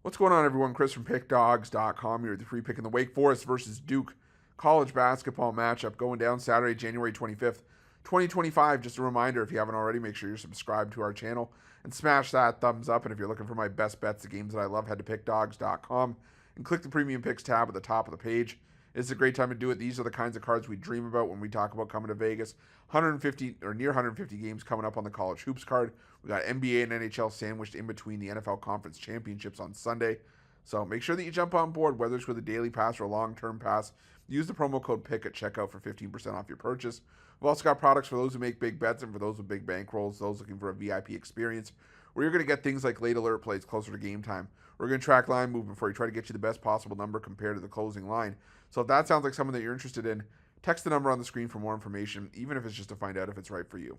What's going on, everyone? Chris from Pickdawgz.com here with the free pick in the Wake Forest versus Duke college basketball matchup going down Saturday, January 25th, 2025. Just a reminder, if you haven't already, make sure you're subscribed to our channel and smash that thumbs up. And if you're looking for my best bets, the games that I love, head to Pickdawgz.com and click the Premium Picks tab at the top of the page. It's a great time to do it. These are the kinds of cards we dream about when we talk about coming to Vegas. 150 or near 150 games coming up on the college hoops card. We got NBA and NHL sandwiched in between the NFL Conference Championships on Sunday. So make sure that you jump on board, whether it's with a daily pass or a long-term pass. Use the promo code PICK at checkout for 15% off your purchase. We've also got products for those who make big bets and for those with big bankrolls, those looking for a VIP experience, where you're going to get things like late alert plays closer to game time. We're going to track line movement for you, try to get you the best possible number compared to the closing line. So if that sounds like something that you're interested in, text the number on the screen for more information, even if it's just to find out if it's right for you.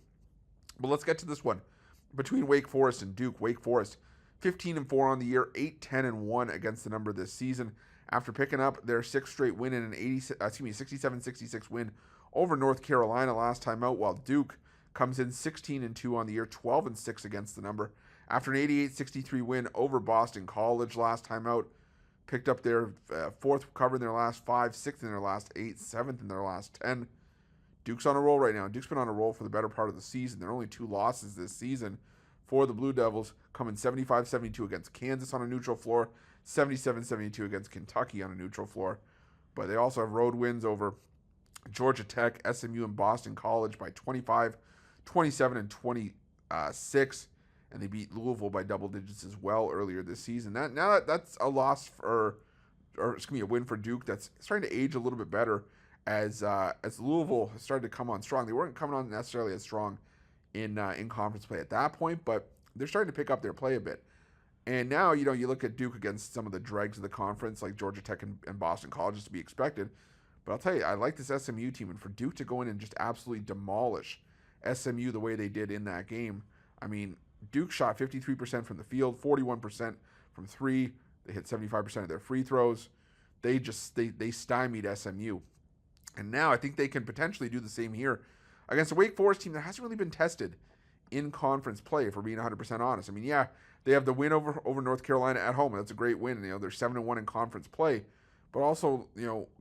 But let's get to this one. Between Wake Forest and Duke, Wake Forest 15-4 on the year, 8-10-1 against the number this season, after picking up their sixth straight win in an 67-66 win over North Carolina last time out, while Duke comes in 16-2 on the year, 12-6 against the number. After an 88-63 win over Boston College last time out, picked up their fourth cover in their last 5, sixth in their last 8, seventh in their last 10. Duke's on a roll right now. Duke's been on a roll for the better part of the season. There are only 2 losses this season for the Blue Devils, coming 75-72 against Kansas on a neutral floor, 77-72 against Kentucky on a neutral floor. But they also have road wins over Georgia Tech, SMU, and Boston College by 25, 27, and 26. And they beat Louisville by double digits as well earlier this season. That's a loss for, or excuse me, a win for Duke that's starting to age a little bit better as Louisville has started to come on strong. They weren't coming on necessarily as strong in conference play at that point, but they're starting to pick up their play a bit. And now, you look at Duke against some of the dregs of the conference, like Georgia Tech and Boston College, is to be expected. But I'll tell you, I like this SMU team, and for Duke to go in and just absolutely demolish SMU the way they did in that game. I mean, Duke shot 53% from the field, 41% from three. They hit 75% of their free throws. They stymied SMU. And now I think they can potentially do the same here against a Wake Forest team that hasn't really been tested in conference play, if we're being 100% honest. I mean, yeah, they have the win over North Carolina at home, and that's a great win. They're 7-1 in conference play. But also,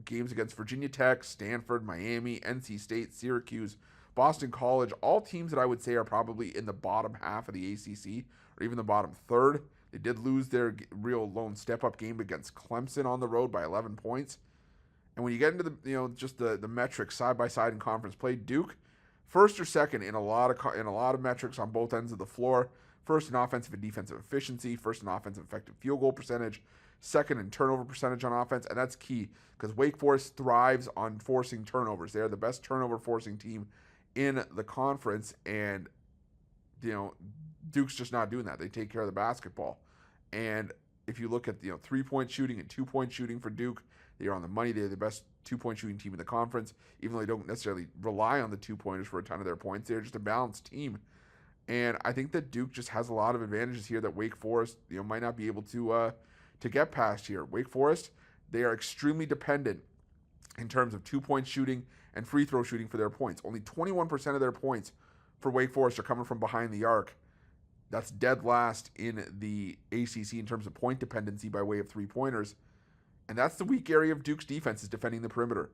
games against Virginia Tech, Stanford, Miami, NC State, Syracuse, Boston College, all teams that I would say are probably in the bottom half of the ACC or even the bottom third. They did lose their real lone step-up game against Clemson on the road by 11 points. And when you get into the metrics side by side in conference play, Duke first or second in a lot of metrics on both ends of the floor. First in offensive and defensive efficiency, first in offensive effective field goal percentage, second in turnover percentage on offense, and that's key because Wake Forest thrives on forcing turnovers. They are the best turnover forcing team in the conference, and Duke's just not doing that. They take care of the basketball. And if you look at 3-point shooting and 2-point shooting for Duke, they are on the money. They're the best 2-point shooting team in the conference, even though they don't necessarily rely on the 2-pointers for a ton of their points. They're just a balanced team. And I think that Duke just has a lot of advantages here that Wake Forest might not be able to get past here. Wake Forest, they are extremely dependent in terms of 2-point shooting and free throw shooting for their points. Only 21% of their points for Wake Forest are coming from behind the arc. That's dead last in the ACC in terms of point dependency by way of 3-pointers. And that's the weak area of Duke's defense, is defending the perimeter.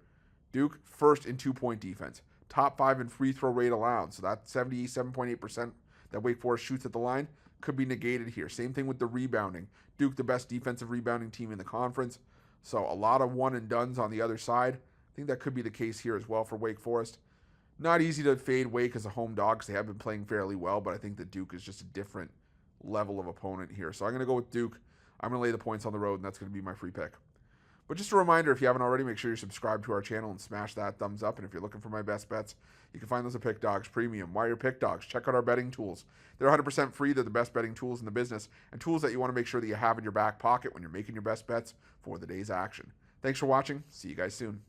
Duke first in 2-point defense. Top 5 in free throw rate allowed. So that 77.8% that Wake Forest shoots at the line could be negated here. Same thing with the rebounding. Duke, the best defensive rebounding team in the conference. So a lot of one and dones on the other side. I think that could be the case here as well for Wake Forest. Not easy to fade Wake as a home dog because they have been playing fairly well, but I think that Duke is just a different level of opponent here. So I'm going to go with Duke. I'm going to lay the points on the road, and that's going to be my free pick. But just a reminder, if you haven't already, make sure you're subscribed to our channel and smash that thumbs up. And if you're looking for my best bets, you can find those at Pick Dawgz Premium. Why are Pick Dawgz? Check out our betting tools. They're 100% free. They're the best betting tools in the business and tools that you want to make sure that you have in your back pocket when you're making your best bets for the day's action. Thanks for watching. See you guys soon.